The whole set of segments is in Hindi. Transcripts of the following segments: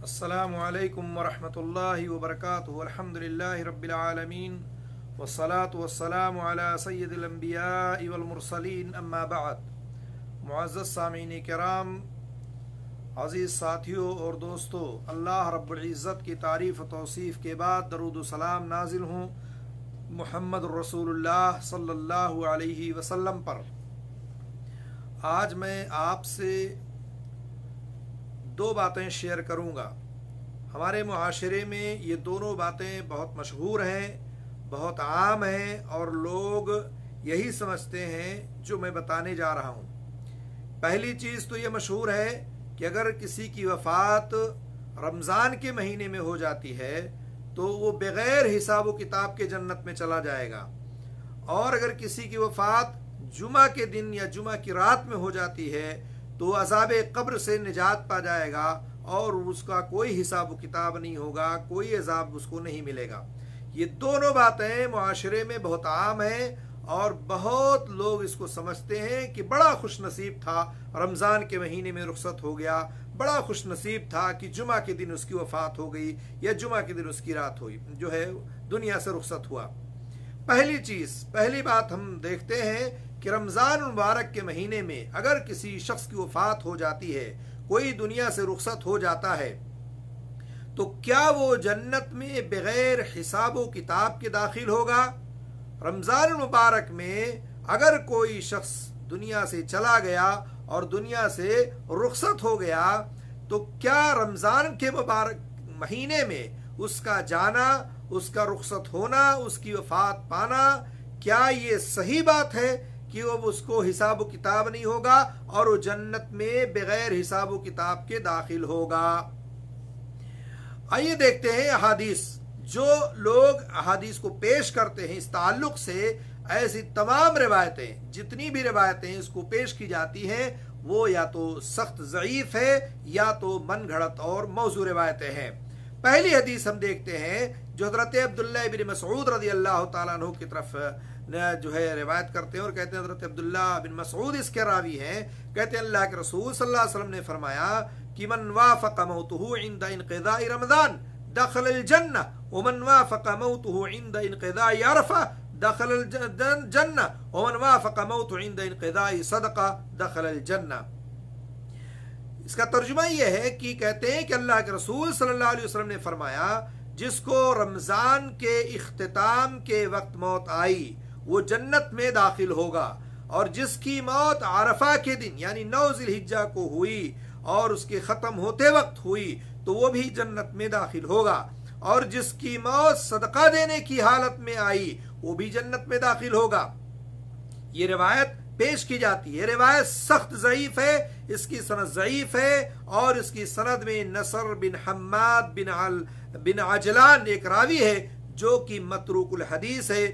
अस्सलामु अलैकुम वरहमतुल्लाहि वबरकातुहु। अल्हम्दुलिल्लाहि रब्बिल आलमीन वस्सलातु वस्सलामु अला सय्यिदिल अंबियाइ वल मुरसलीन, अम्मा बाद। मुअज़्ज़ज़ सामीन किराम, अज़ीज़ साथियों और दोस्तों, अल्लाह रब्बुल इज़्ज़त की तारीफ़ व तौसीफ़ के बाद दरूद व सलाम नाजिल हों मुहम्मद रसूलुल्लाह सल्लल्लाहु अलैहि वसल्लम पर। आज मैं आपसे दो बातें शेयर करूंगा। हमारे मुआशरे में ये दोनों बातें बहुत मशहूर हैं, बहुत आम हैं और लोग यही समझते हैं जो मैं बताने जा रहा हूं। पहली चीज़ तो ये मशहूर है कि अगर किसी की वफ़ात रमज़ान के महीने में हो जाती है तो वो बग़ैर हिसाब व किताब के जन्नत में चला जाएगा, और अगर किसी की वफ़ात जुमा के दिन या जुमा की रात में हो जाती है तो अज़ाब कब्र से निजात पा जाएगा और उसका कोई हिसाब किताब नहीं होगा, कोई अज़ाब उसको नहीं मिलेगा। ये दोनों बातें मुआशरे में बहुत आम हैं और बहुत लोग इसको समझते हैं कि बड़ा खुश नसीब था रमज़ान के महीने में रुखसत हो गया, बड़ा खुश नसीब था कि जुमा के दिन उसकी वफ़ात हो गई या जुमा के दिन उसकी रात हुई, जो है दुनिया से रुखसत हुआ। पहली बात हम देखते हैं कि रमज़ान मुबारक के महीने में अगर किसी शख्स की वफ़ात हो जाती है, कोई दुनिया से रुखसत हो जाता है, तो क्या वो जन्नत में बग़ैर हिसाब व किताब के दाखिल होगा? रमज़ान मुबारक में अगर कोई शख्स दुनिया से चला गया और दुनिया से रुखसत हो गया तो क्या रमज़ान के मुबारक महीने में उसका जाना, उसका रुखसत होना, उसकी वफ़ात पाना, क्या ये सही बात है कि वो उसको हिसाब किताब नहीं होगा और वो जन्नत में बगैर हिसाब किताब के दाखिल होगा? आइए देखते हैं अहादीस। जो लोग अहादीस को पेश करते हैं इस ताल्लुक से, ऐसी तमाम रिवायतें, जितनी भी रिवायतें इसको पेश की जाती हैं, वो या तो सख्त ज़ईफ है या तो मन घड़त और मौजू रिवायतें हैं। पहली हदीस हम देखते हैं जो हज़रत अब्दुल्लाह इब्न मसऊद रज़ी अल्लाह तआला अन्हु की तरफ जो है रिवायत करते हैं और कहते हैं हज़रत अब्दुल्लाह बिन मसऊद इसके रावी हैं। कहते हैं अल्लाह के रसूल सल्लल्लाहु अलैहि वसल्लम ने फरमाया कि मन वाफ़क़ मौतुहु इंद इनक़िज़ाइ रमज़ान दख़लल जन्नह व मन वाफ़क़ मौतुहु इंद इनक़िज़ाइ अरफ़ा दख़लल जन्नह व मन वाफ़क़ मौतुहु इंद इनक़िज़ाइ सदक़ा दख़लल जन्नह। इसका तर्जुमा यह है कि कहते हैं कि अल्लाह के रसूल सल्लल्लाहु अलैहि वसल्लम ने फरमाया, जिसको रमज़ान के इख्तिताम के वक्त मौत आई वो जन्नत में दाखिल होगा, और जिसकी मौत आरफा के दिन यानी 9 ज़िलहिज्जा को हुई और उसके ख़त्म होते वक्त हुई तो वो भी जन्नत में दाखिल होगा, और जिसकी मौत सदका देने की हालत में आई वो भी जन्नत में दाखिल होगा। ये रिवायत पेश की जाती है। रिवायत सख्त ज़ईफ है, इसकी सनद ज़ईफ है और इसकी सनद में नसर बिन हम्माद बिन अजलान एक रावी है जो कि मतरूकुल हदीस है,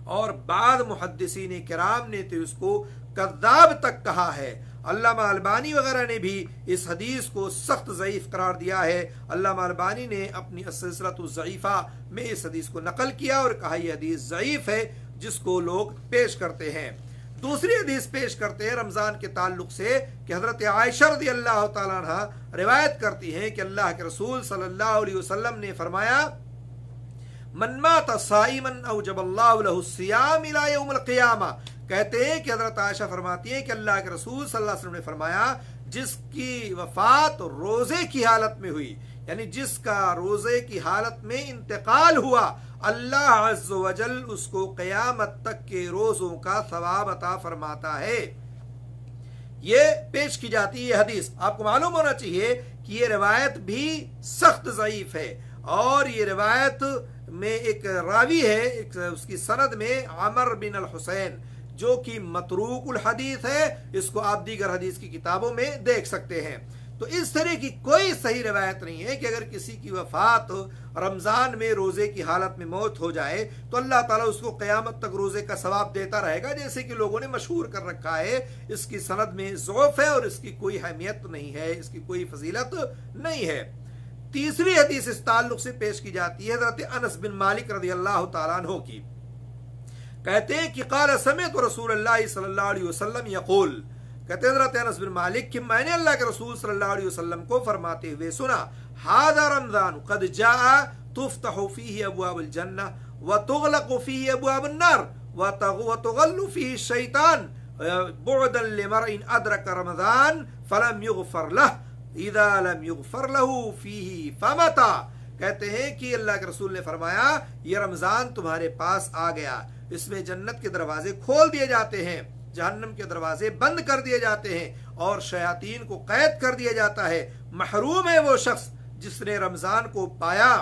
और बाद मुहद्दिसीन किराम ने तो उसको कज़्ज़ाब तक कहा है। अल्लामा अलबानी वगैरह ने भी इस हदीस को सख्त ज़ईफ करार दिया है। अल्लामा अलबानी ने अपनी सिलसिलतुज़ ज़ईफ़ा में इस हदीस को नकल किया और कहा यह हदीस ज़ईफ है जिसको लोग पेश करते हैं। दूसरी हदीस पेश करते हैं रमज़ान के ताल्लुक से कि हज़रत आयशा रज़ी अल्लाह तआला अन्हा रिवायत करती हैं कि अल्लाह के रसूल सल्लल्लाहु अलैहि वसल्लम ने फरमाया, मन मात साइमन औजबल्लाहु लहु सियाम इला यौमिल क़ियामा। कहते हैं कि हज़रत आयशा फरमाती है कि अल्लाह के रसूल सल्लल्लाहु अलैहि वसल्लम ने फरमाया, जिसकी वफ़ात रोज़े की हालत में हुई, यानी जिसका रोज़े की हालत में इंतकाल हुआ, अल्लाह अज़्ज़ व जल उसको क़यामत तक के रोज़ों का सवाब अता फरमाता है। ये पेश की जाती है हदीस। आपको मालूम होना चाहिए कि ये रिवायत भी सख्त ज़ईफ है, और ये रिवायत में एक रावी है, एक उसकी सनद में अमर बिन अल हुसैन जो कि मतरूकुल हदीस है। इसको आप दीगर हदीस की किताबों में देख सकते हैं। तो इस तरह की कोई सही रिवायत नहीं है कि अगर किसी की वफ़ात रमज़ान में रोज़े की हालत में मौत हो जाए तो अल्लाह ताला उसको क़यामत तक रोज़े का सवाब देता रहेगा, जैसे कि लोगों ने मशहूर कर रखा है। इसकी सनद में ज़ौफ़ है और इसकी कोई अहमियत नहीं है, इसकी कोई फजीलत नहीं है। तीसरी हदीस इस ताल्लुक से पेश की जाती है हज़रत अनस बिन मालिक रज़ी अल्लाह तआला अन्हु की। कहते हैं कि क़ाल समिअतु रसूलल्लाह सल्लल्लाहु अलैहि वसल्लम यक़ूल, कहते हैं हज़रत अनस बिन मालिक कि मैंने अल्लाह के रसूल सल्लल्लाहु अलैहि वसल्लम को फरमाते हुए सुना, हादा रमजान कद जाआ तुफ्तहु फीही अबवाबुल जन्नह व तुगलक़ु फीही अबवाबुन नार व तुगल्लु फीही शैतान बुअदन लिमरइन अदरक रमजान फलम युगफर लह इदा लम युगफर लहू फीही फमता। कहते हैं कि अल्लाह के रसूल ने फरमाया, ये रमजान तुम्हारे पास आ गया, इसमें जन्नत के दरवाजे खोल दिए जाते हैं, जहन्नम के दरवाजे बंद कर दिए जाते हैं और शयातीन को कैद कर दिया जाता है। महरूम है वो शख्स जिसने रमजान को पाया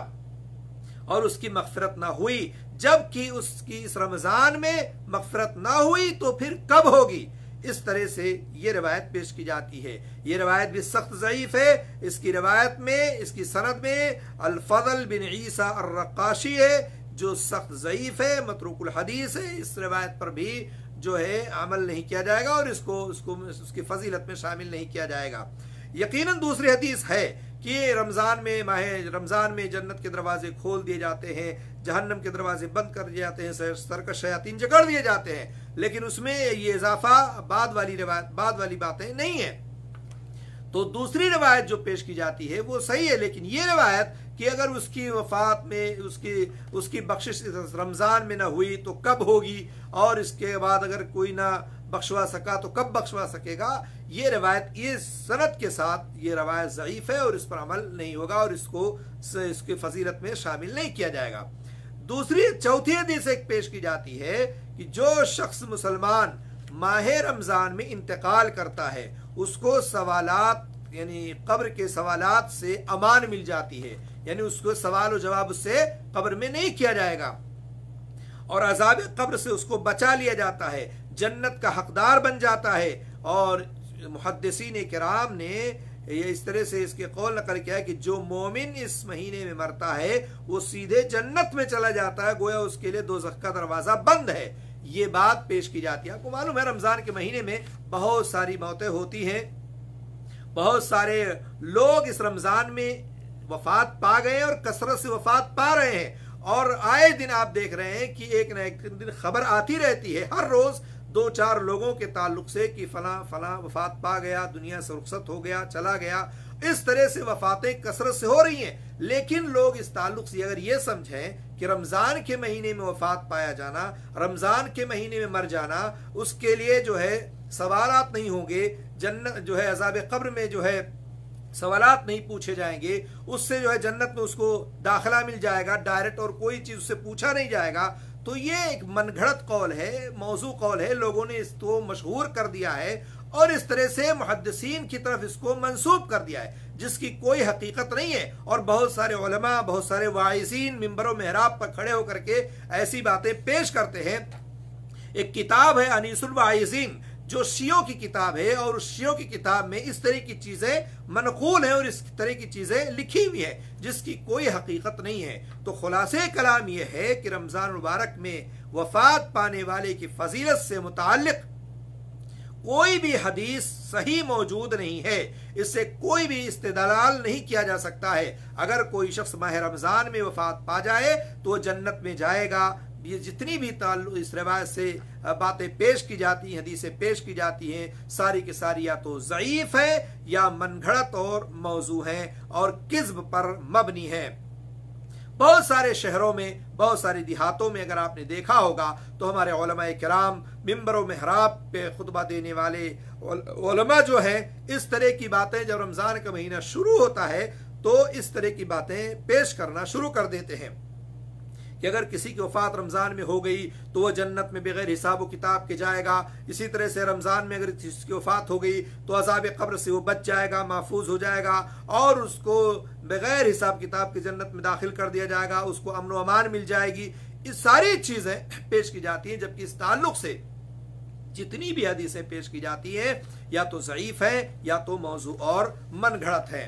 और उसकी मगफिरत ना हुई, जबकि उसकी इस रमजान में मगफिरत ना हुई तो फिर कब होगी। इस तरह से ये रवायत पेश की जाती है। ये रवायत भी सख्त ज़ईफ है। इसकी रवायत में, इसकी सनद में अल फज़ल बिन ईसा अर्रकाशी है जो सख्त ज़ईफ है, मतरूकुल हदीस है। इस रवायत पर भी जो है अमल नहीं किया जाएगा और उसकी फजीलत में शामिल नहीं किया जाएगा। यकीनन दूसरी हदीस है कि रमजान में जन्नत के दरवाजे खोल दिए जाते हैं, जहन्नम के दरवाजे बंद कर दिए जाते हैं, सरकश शयातीन जकड़ दिए जाते हैं, लेकिन उसमें ये इजाफा बाद वाली बातें नहीं है। तो दूसरी रवायत जो पेश की जाती है वो सही है, लेकिन ये रवायत कि अगर उसकी वफात में उसकी बख्शिश रमजान में ना हुई तो कब होगी, और इसके बाद अगर कोई ना बख्शवा सका तो कब बख्शवा सकेगा, ये रवायत इस सनद के साथ ये रवायत ज़ईफ है और इस पर अमल नहीं होगा और इसकी फजीलत में शामिल नहीं किया जाएगा। चौथी हदीस एक पेश की जाती है कि जो शख्स मुसलमान माह रमजान में इंतकाल करता है उसको सवालात यानी कब्र के सवालात से अमान मिल जाती है, यानी उसको सवाल और जवाब उससे कब्र में नहीं किया जाएगा और अज़ाब कब्र से उसको बचा लिया जाता है, जन्नत का हकदार बन जाता है। और मुहद्दिसीन किराम ने ये इस तरह से इसके कौल नकल किया है कि जो मोमिन इस महीने में मरता है वो सीधे जन्नत में चला जाता है, गोया उसके लिए दोज़ख का दरवाजा बंद है। ये बात पेश की जाती है। आपको मालूम है रमजान के महीने में बहुत सारी मौतें होती हैं, बहुत सारे लोग इस रमजान में वफात पा गए और कसरत से वफात पा रहे हैं, और आए दिन आप देख रहे हैं कि एक न एक दिन खबर आती रहती है, हर रोज 2-4 लोगों के ताल्लुक से कि फला फला वफात पा गया, दुनिया से रुखसत हो गया, चला गया। इस तरह से वफातें कसरत से हो रही हैं, लेकिन लोग इस ताल्लुक से अगर ये समझें कि रमजान के महीने में वफात पाया जाना, रमजान के महीने में मर जाना, उसके लिए जो है सवालात नहीं होंगे, जन्नत जो है अज़ाब कब्र में जो है सवालात नहीं पूछे जाएंगे, उससे जो है जन्नत में उसको दाखिला मिल जाएगा डायरेक्ट और कोई चीज उससे पूछा नहीं जाएगा, तो ये एक मनगढ़ंत कौल है, मौजू कौल है, लोगों ने इसको मशहूर कर दिया है और इस तरह से मुहद्दिसीन की तरफ इसको मंसूब कर दिया है, जिसकी कोई हकीकत नहीं है। और बहुत सारे उलमा, बहुत सारे वाइज़ीन मिंबरों मेहराब पर खड़े होकर के ऐसी बातें पेश करते हैं। एक किताब है अनीसुल वाइज़ीन जो शियों की किताब है, और उस शियों की किताब में इस तरह की चीजें मनकूल है और इस तरह की चीजें लिखी हुई है जिसकी कोई हकीकत नहीं है। तो खुलासे कलाम यह है कि रमजान मुबारक में वफात पाने वाले की फजीलत से मुताल्लिक कोई भी हदीस सही मौजूद नहीं है, इससे कोई भी इस्तेदलाल नहीं किया जा सकता है। अगर कोई शख्स माह रमजान में वफात पा जाए तो वह जन्नत में जाएगा। ये जितनी भी इस रवायत से बातें पेश की जाती हैं, हदीसें पेश की जाती हैं, सारी की सारी या तो ज़ईफ है या मनगढ़ंत और मौजू हैं और किज़्ब पर मबनी है। बहुत सारे शहरों में, बहुत सारे देहातों में अगर आपने देखा होगा तो हमारे उलमाए किराम मिंबरों मेहराब पे खुतबा देने वाले उलमा जो है इस तरह की बातें जब रमजान का महीना शुरू होता है तो इस तरह की बातें पेश करना शुरू कर देते हैं कि अगर किसी की वफात रमजान में हो गई तो वह जन्नत में बगैर हिसाब व किताब के जाएगा। इसी तरह से रमजान में अगर किसी की वफात हो गई तो अज़ाब कब्र से वो बच जाएगा, महफूज हो जाएगा और उसको बगैर हिसाब किताब की जन्नत में दाखिल कर दिया जाएगा, उसको अमन व अमान मिल जाएगी। ये सारी चीजें पेश की जाती हैं, जबकि इस ताल्लुक से जितनी भी हदीसें पेश की जाती है या तो ज़ईफ है या तो मौजू और मनगढ़ंत है।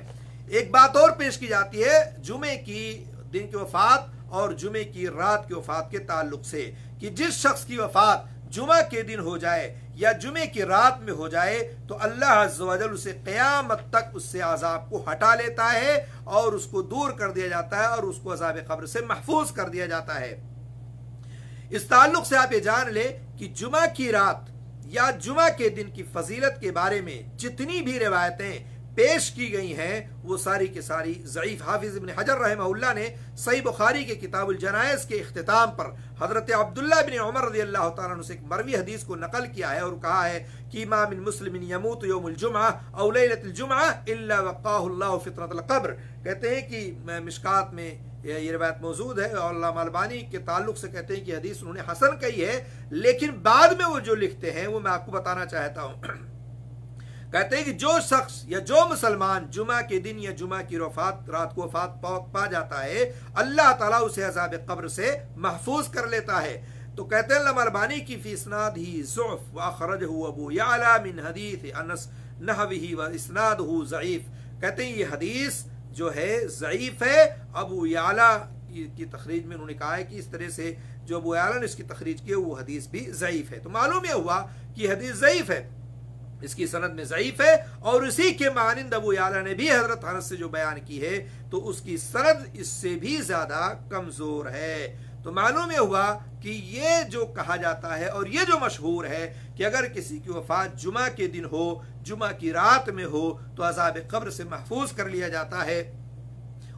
एक बात और पेश की जाती है जुमे की दिन की वफात और जुमे की रात की वफात के ताल्लुक से कि जिस शख्स की वफात जुमा के दिन हो जाए या जुमे की रात में हो जाए तो अल्लाह अज़्ज़ व जल उसे क़यामत तक उससे अज़ाब को हटा लेता है और उसको दूर कर दिया जाता है और उसको अज़ाब कब्र से महफूज कर दिया जाता है। इस ताल्लुक से आप ये जान ले कि जुमा की रात या जुमा के दिन की फजीलत के बारे में जितनी भी रिवायतें पेश की गई हैं वो सारी की सारी ज़ईफ। हाफिज इब्न हजर रहमहुल्लाह ने सही बुखारी के किताबुल जनाइज के इख्तिताम पर हजरत अब्दुल्लाह बिन उमर रज़ियल्लाहु ताला अन्हु से एक मरवी हदीस को नकल किया है और कहा है कि मा मिन मुस्लिमिन यमूत यौमुल जुमआ औ लैलतुल जुमआ इल्ला वक़ाहु अल्लाहु फितरतल क़ब्र। कहते हैं कि मिशकात में ये रिवायत मौजूद है और अल्लामा अलबानी के ताल्लुक से कहते हैं कि हदीस उन्होंने हसन कही है, लेकिन बाद में वो जो लिखते हैं वो मैं आपको बताना चाहता हूं। कहते हैं कि जो शख्स या जो मुसलमान जुमा के दिन या जुमा की रात को वफात पा जाता है, अल्लाह ताला उसे अज़ाब कब्र से महफूज कर लेता है। तो कहते हैं अल्लामा अलबानी की फी इस्नादिही ज़ुअफ़ व अख़रजहु अबू यअला मिन हदीस अनस नहविही व इस्नादुहु ज़ईफ़। कहते हैं ये हदीस जो है ज़ईफ़ है। अबू यअला की तखरीज में उन्होंने कहा है कि इस तरह से जो अबू यअला ने इसकी तखरीज की वो हदीस भी ज़ईफ़ है। तो मालूम यह हुआ कि हदीस ज़ईफ़ है, इसकी सनद में ज़ईफ़ है और इसी के मानिंद अबू याला ने भी हजरत अनस से जो बयान की है तो उसकी सनद इससे भी ज्यादा कमजोर है। तो मालूम यह हुआ कि ये जो कहा जाता है और ये जो मशहूर है कि अगर किसी की वफात जुमा के दिन हो, जुमा की रात में हो, तो अज़ाब कब्र से महफूज कर लिया जाता है,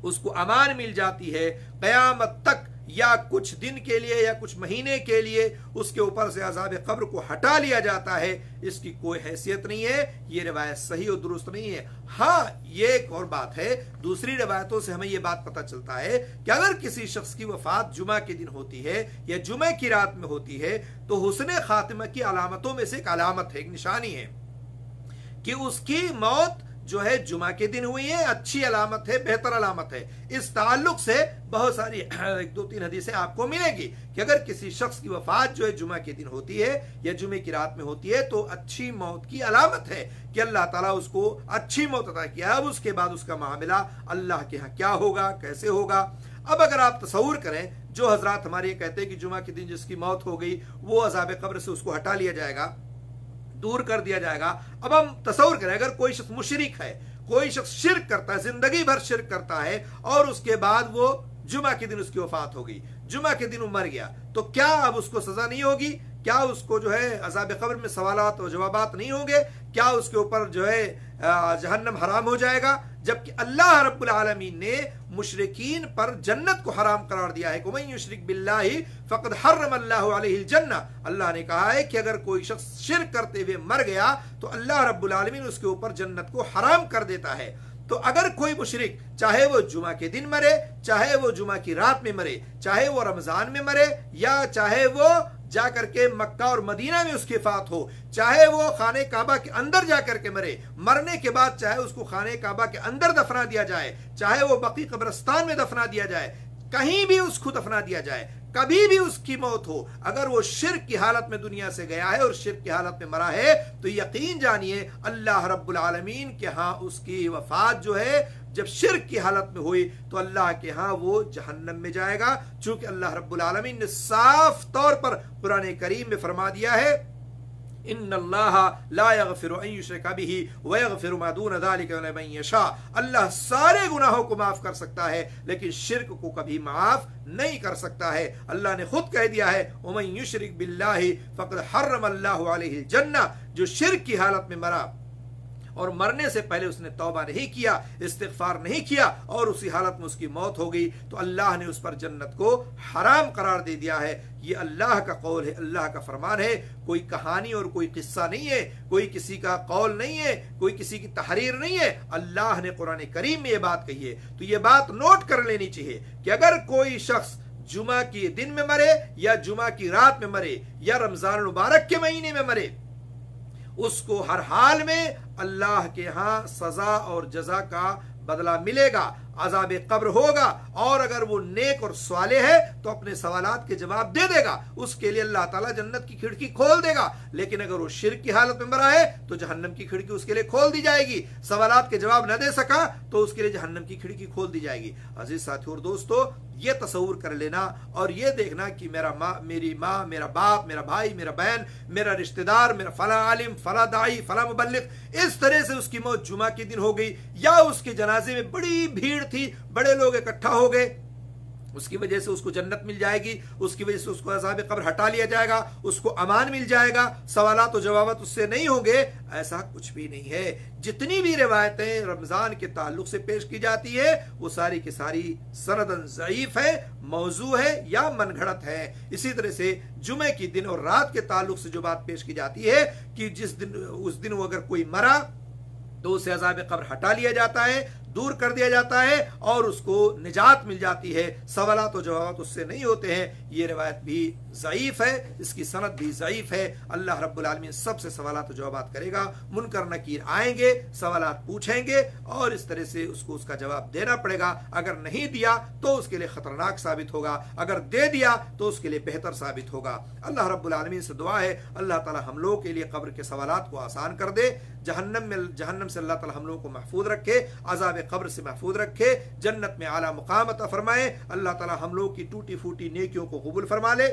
उसको अमान मिल जाती है क़यामत तक या कुछ दिन के लिए या कुछ महीने के लिए उसके ऊपर से अज़ाब कब्र को हटा लिया जाता है। इसकी कोई हैसियत नहीं है, ये रिवायत सही और दुरुस्त नहीं है। हाँ, ये एक और बात है, दूसरी रिवायतों से हमें ये बात पता चलता है कि अगर किसी शख्स की वफात जुमा के दिन होती है या जुमे की रात में होती है तो हुस्ने खातिमा की अलामतों में से एक अलामत है, एक निशानी है कि उसकी मौत जो है जुमा के दिन हुई है, अच्छी अलामत है, बेहतर अलामत है। इस ताल्लुक से बहुत सारी एक दो तीन हदीसें आपको मिलेगी कि अगर किसी शख्स की वफात जो है जुमा के दिन होती है या जुमे की रात में होती है तो अच्छी मौत की अलामत है कि अल्लाह ताला उसको अच्छी मौत अता किया। अब उसके बाद उसका मामला अल्लाह के यहाँ क्या होगा, कैसे होगा। अब अगर आप तसव्वुर करें, जो हजरात हमारे कहते हैं कि जुमा के दिन जिसकी मौत हो गई वो अज़ाब कब्र से उसको हटा लिया जाएगा, दूर कर दिया जाएगा। अब हम तसव्वुर करें, अगर कोई शख्स मुशरिक है, कोई शख्स शिर्क करता है, जिंदगी भर शिर्क करता है और उसके बाद वो जुमा के दिन उसकी वफात हो गई, जुमा के दिन वो मर गया, तो क्या अब उसको सजा नहीं होगी? क्या उसको जो है अज़ाब कब्र में सवालात और जवाबात नहीं होंगे? क्या उसके ऊपर जो है जहन्नम हराम हो जाएगा? जबकि अल्लाह रब्बुल आलमीन ने मुशरिकीन पर जन्नत को हराम करार दिया है। वमन युशरिक बिल्लाहि फक़द हर्रमल्लाहु अलैहिल जन्नह। अल्लाह ने कहा है कि अगर कोई शख्स शिर्क करते हुए मर गया तो अल्लाह रब्बुल आलमीन उसके ऊपर जन्नत को हराम कर देता है। तो अगर कोई मुशरिक चाहे वो जुमा के दिन मरे, चाहे वो जुमा की रात में मरे, चाहे वो रमजान में मरे, या चाहे वो जाकर के मक्का और मदीना में उसकी वफात हो, चाहे वो खाने काबा के अंदर जाकर के मरे, मरने के बाद चाहे उसको खाने काबा के अंदर दफना दिया जाए, चाहे वो बकी कब्रिस्तान में दफना दिया जाए, कहीं भी उसको दफना दिया जाए, कभी भी उसकी मौत हो, अगर वो शिर्क की हालत में दुनिया से गया है और शिर्क की हालत में मरा है तो यकीन जानिए अल्लाह रब्बुल आलमीन के यहाँ उसकी वफात जो है जब शिर्क की हालत में हुई तो अल्लाह के यहाँ वो जहन्नम में जाएगा। चूंकि अल्लाह रब्बुल आलमीन ने साफ तौर पर कुरान करीम में फरमा दिया है, इन्नल्लाह ला यगफिरु अन युश्रका बिही व यगफिरु मा दून ज़ालिका लिमन यशा। अल्लाह सारे गुनाहों को माफ कर सकता है लेकिन शिर्क को कभी माफ नहीं कर सकता है। अल्लाह ने खुद कह दिया है, वमन युश्रिक बिल्लाहि फक़द हर्रमल्लाहु अलैहिल जन्नह। जो शिर्क की हालत में मरा और मरने से पहले उसने तौबा नहीं किया, इस्तिग़फ़ार नहीं किया और उसी हालत में उसकी मौत हो गई तो अल्लाह ने उस पर जन्नत को हराम करार दे दिया है। ये अल्लाह का कौल है, अल्लाह का फरमान है, कोई कहानी और कोई किस्सा नहीं है, कोई किसी का कौल नहीं है, कोई किसी की तहरीर नहीं है। अल्लाह ने कुरान करीम में ये बात कही है। तो ये बात नोट कर लेनी चाहिए कि अगर कोई शख्स जुमा के दिन में मरे या जुमा की रात में मरे या रमजान मुबारक के महीने में मरे, उसको हर हाल में अल्लाह के यहाँ सजा और जजा का बदला मिलेगा, अज़ाब कब्र होगा। और अगर वो नेक और स्वाले है तो अपने सवालात के जवाब दे देगा, उसके लिए अल्लाह ताला जन्नत की खिड़की खोल देगा। लेकिन अगर वो शिर्क की हालत में मरा है तो जहन्नम की खिड़की उसके लिए खोल दी जाएगी। सवालात के जवाब न दे सका तो उसके लिए जहन्नम की खिड़की खोल दी जाएगी। अजीज साथियों और दोस्तों, ये तसव्वुर कर लेना और ये देखना कि मेरा माँ, मेरी माँ, मेरा बाप, मेरा भाई, मेरा बहन, मेरा रिश्तेदार, मेरा फला आलिम, फला दाई, फला मुबल्लिग, इस तरह से उसकी मौत जुमा के दिन हो गई या उसके जनाजे में बड़ी भीड़ थी, बड़े लोग इकट्ठा हो गए उसकी वजह से उसको जन्नत मिल जाएगी, उसकी वजह से उसको अज़ाब कब्र हटा लिया जाएगा, उसको अमान मिल जाएगा, सवालात और जवाबात उससे नहीं होंगे, ऐसा कुछ भी नहीं है। जितनी भी रिवायतें रमजान के ताल्लुक से पेश की जाती है वो सारी की सारी सनदन ज़ईफ है, मौजू है या मनगढ़ंत है। इसी तरह से जुमे की दिन और रात के ताल्लुक से जो बात पेश की जाती है कि जिस दिन उस दिन वो अगर कोई मरा तो उसे अज़ाब कब्र हटा लिया जाता है, दूर कर दिया जाता है और उसको निजात मिल जाती है, सवालात और जवाब उससे नहीं होते हैं। ये रिवायत भी ज़ईफ है, इसकी सनद भी ज़ईफ है। अल्लाह रब्बुल आलमीन सबसे सवालात और जवाब करेगा, मुनकर नकीर आएंगे, सवालात पूछेंगे और इस तरह से उसको उसका जवाब देना पड़ेगा। अगर नहीं दिया तो उसके लिए खतरनाक साबित होगा, अगर दे दिया तो उसके लिए बेहतर साबित होगा। अल्लाह रब्बुल आलमीन से दुआ है अल्लाह ताला हम लोगों के लिए कब्र के सवालात को आसान कर दे, जहन्नम से अल्लाह ताला हम लोगों को महफूज रखे, अज़ाब कब्र से महफूज रखे, जन्नत में आला मुकाम अता फरमाए। अल्लाह ताला हम लोग की टूटी फूटी नेकियों को कबूल फरमा ले।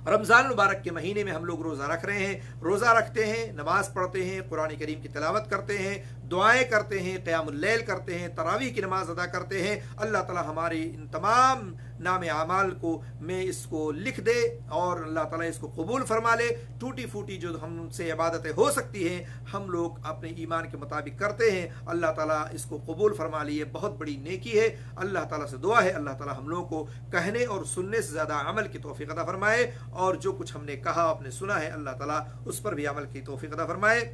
रमजान मुबारक के महीने में हम लोग रोज़ा रख रहे हैं, रोज़ा रखते हैं, नमाज पढ़ते हैं, कुरान करीम की तिलावत करते हैं, दुआएं करते हैं, क़यामुल लैल करते हैं, तरावीह की नमाज अदा करते हैं। अल्लाह ताला हमारे इन तमाम नाम आमाल को में इसको लिख दे और अल्लाह ताला इसको कबूल फरमा ले। टूटी फूटी जो हमसे इबादतें हो सकती हैं हम लोग अपने ईमान के मुताबिक करते हैं, अल्लाह ताला इसको कबूल फरमा लिए, बहुत बड़ी नेकी है। अल्लाह ताला से दुआ है अल्लाह ताला हम लोगों को कहने और सुनने से ज़्यादा अमल की तौफीक अता फरमाए और जो कुछ हमने कहा आपने सुना है अल्लाह ताला उस पर भी अमल की तौफीक अता फरमाए।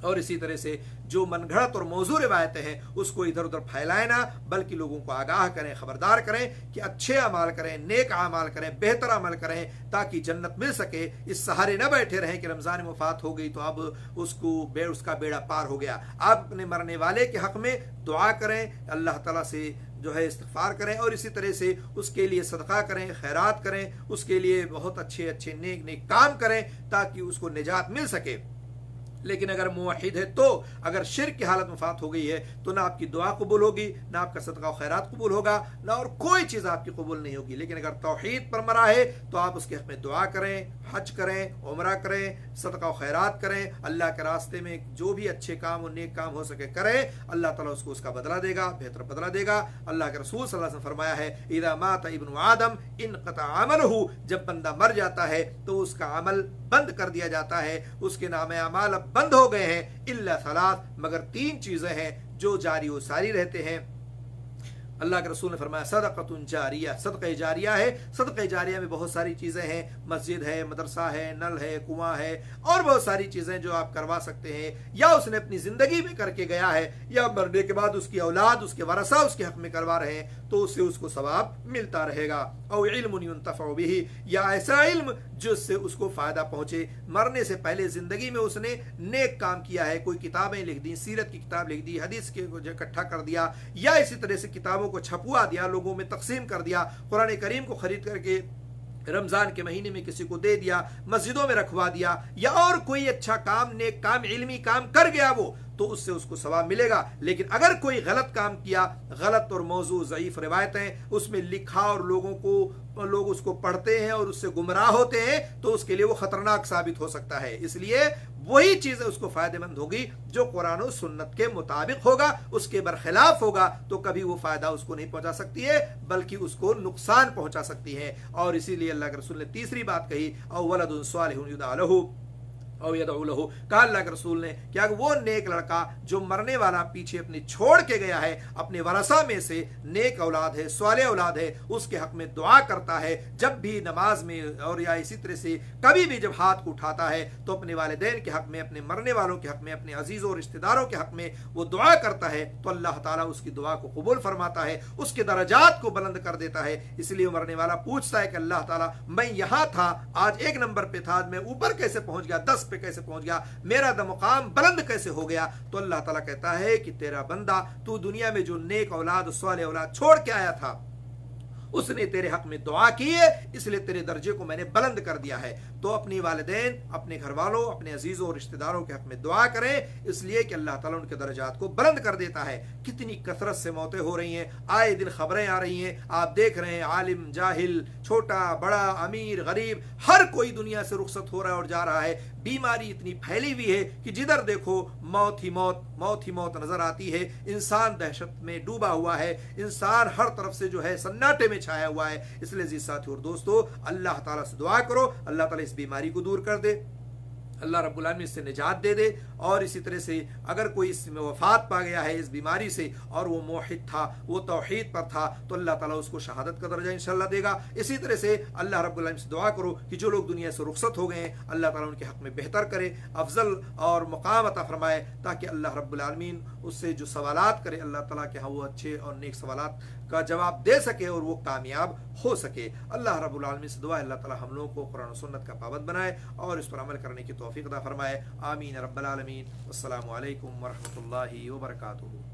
और इसी तरह से जो मनगढ़ंत और मौजू रिवायतें हैं उसको इधर उधर फैलाए ना, बल्कि लोगों को आगाह करें, खबरदार करें कि अच्छे अमाल करें, नेक अमाल करें, बेहतर अमल करें ताकि जन्नत मिल सके। इस सहारे न बैठे रहें कि रमज़ान में वफात हो गई तो अब उसका बेड़ा पार हो गया। आप अपने मरने वाले के हक में दुआ करें, अल्लाह ताला से जो है इस्तिग़फ़ार करें और इसी तरह से उसके लिए सदका करें, खैरात करें, उसके लिए बहुत अच्छे अच्छे नेक नेक काम करें ताकि उसको निजात मिल सके। लेकिन अगर मुवहिद है तो अगर शिर्क की हालत में वफात हो गई है तो ना आपकी दुआ कबूल होगी, ना आपका सदका और खैरात कबूल होगा, ना और कोई चीज़ आपकी कबूल नहीं होगी। लेकिन अगर तौहीद पर मरा है तो आप उसके हक़ में दुआ करें, हज करें, उमरा करें, सदका और खैरात करें, अल्लाह के रास्ते में जो भी अच्छे काम और नेक काम हो सके करें। अल्लाह ताला उसको उसका बदला देगा, बेहतर बदला देगा। अल्लाह के रसूल सल्लल्लाहु अलैहि वसल्लम फरमाया है इज़ा माता इब्नु आदम इनक़ता अमलहु, जब बंदा मर जाता है तो उसका अमल बंद कर दिया जाता है, उसके नामे अमाल अब बंद हो गए हैं। इल्ला सलात, मगर 3 चीजें हैं जो जारी व सारी रहते हैं। अल्लाह के रसूल ने फरमाया सदक़तुन जारिया, सदक़े जारिया है। सदक़े जारिया में बहुत सारी चीज़ें हैं, मस्जिद है, मदरसा है, नल है, कुआं है और बहुत सारी चीज़ें जो आप करवा सकते हैं, या उसने अपनी ज़िंदगी में करके गया है या मरने के बाद उसकी औलाद, उसके वरसा उसके हक़ में करवा रहे हैं तो उससे उसको सवाब मिलता रहेगा। और इल्मुन युंतफ़अ बिही, या ऐसा इल्म जिससे उसको फ़ायदा पहुँचे। मरने से पहले ज़िंदगी में उसने नेक काम किया है, कोई किताबें लिख दी, सीरत की किताब लिख दी, हदीस के इकट्ठा कर दिया, या इसी तरह से किताबों को छपवा दिया, लोगों में तकसीम कर दिया, कुरान करीम को खरीद करके रमजान के महीने में किसी को दे दिया, मस्जिदों में रखवा दिया, या और कोई अच्छा काम, नेक काम, इल्मी काम कर गया वो, तो उससे उसको सवाब मिलेगा। लेकिन अगर कोई गलत काम किया, गलत और मौजू ज़ईफ रिवायतें उसमें लिखा और लोग उसको पढ़ते हैं और उससे गुमराह होते हैं तो उसके लिए वो खतरनाक साबित हो सकता है। इसलिए वही चीजें उसको फायदेमंद होगी जो कुरान और सुन्नत के मुताबिक होगा, उसके बरखिलाफ होगा तो कभी वो फायदा उसको नहीं पहुंचा सकती है बल्कि उसको नुकसान पहुंचा सकती है। और इसीलिए अल्लाह के रसूल ने तीसरी बात कही औ वलदुन सालिहुन युदअ लहु और यदउ लहु, कहा अल्लाह के रसूल ने क्या वो नेक लड़का जो मरने वाला पीछे अपने छोड़ के गया है, अपने वरसा में से नेक औलाद है, स्वाले औलाद है, उसके हक में दुआ करता है जब भी नमाज में, और या इसी तरह से कभी भी जब हाथ को उठाता है तो अपने वालिदैन के हक में, अपने मरने वालों के हक में, अपने अजीजों और रिश्तेदारों के हक में वो दुआ करता है तो अल्लाह ताला उसकी दुआ को कबूल फरमाता है, उसके दर्जात को बुलंद कर देता है। इसलिए मरने वाला पूछता है कि अल्लाह ताला मैं यहाँ था, आज 1 नंबर पे था, मैं ऊपर कैसे पहुंच गया, 10 पे कैसे पहुंच गया, मेरा मुकाम बुलंद कैसे हो गया। तो अल्लाह ताला कहता है कि तेरा बंदा, तू दुनिया में जो नेक औलाद, स्वाले औलाद छोड़ के आया था, उसने तेरे हक में दुआ की है, इसलिए तेरे दर्जे को मैंने बुलंद कर दिया है। तो अपनी वालिदैन, अपने घर वालों, अपने अजीजों और रिश्तेदारों के हक में दुआ करें, इसलिए कि अल्लाह ताला उनके दर्जात को बुलंद कर देता है। कितनी कसरत से मौतें हो रही हैं, आए दिन खबरें आ रही हैं, आप देख रहे हैं, आलिम जाहिल, छोटा बड़ा, अमीर गरीब, हर कोई दुनिया से रुखसत हो रहा है और जा रहा है। बीमारी इतनी फैली हुई है कि जिधर देखो मौत ही मौत, मौत ही मौत नजर आती है। इंसान दहशत में डूबा हुआ है, इंसान हर तरफ से जो है सन्नाटे में छाया हुआ है। इसलिए जी साथियों और दोस्तों, अल्लाह ताला से दुआ करो, अल्लाह ताला इस बीमारी को दूर कर दे, अल्लाह रब्बुल आलमीन इससे निजात दे दे। और इसी तरह से अगर कोई इसमें वफात पा गया है इस बीमारी से और वो मोहिद था, वो तौहीद पर था, तो अल्लाह ताला उसको शहादत का दर्जा इंशाअल्लाह देगा। इसी तरह से अल्लाह रब्बुल आलमीन से दुआ करो कि जो लोग दुनिया से रुखसत हो गए हैं, अल्लाह ताला उनके हक में बेहतर करे, अफजल और मुकाम अता फरमाए, ताकि अल्लाह रब्बुल आलमीन उससे जो सवालात करे अल्लाह ताला के हाँ वो अच्छे और नेक सवालात का जवाब दे सके और वो कामयाब हो सके। अल्लाह रब्बुल आलमीन से दुआ है अल्लाह ताला हम लोगों को कुरान और सुन्नत का पाबंद बनाए और इस पर अमल करने की तौफीक अता फरमाए। आमीन रब्बल आलमीन। अस्सलामु अलैकुम व रहमतुल्लाहि व बरकातुहू।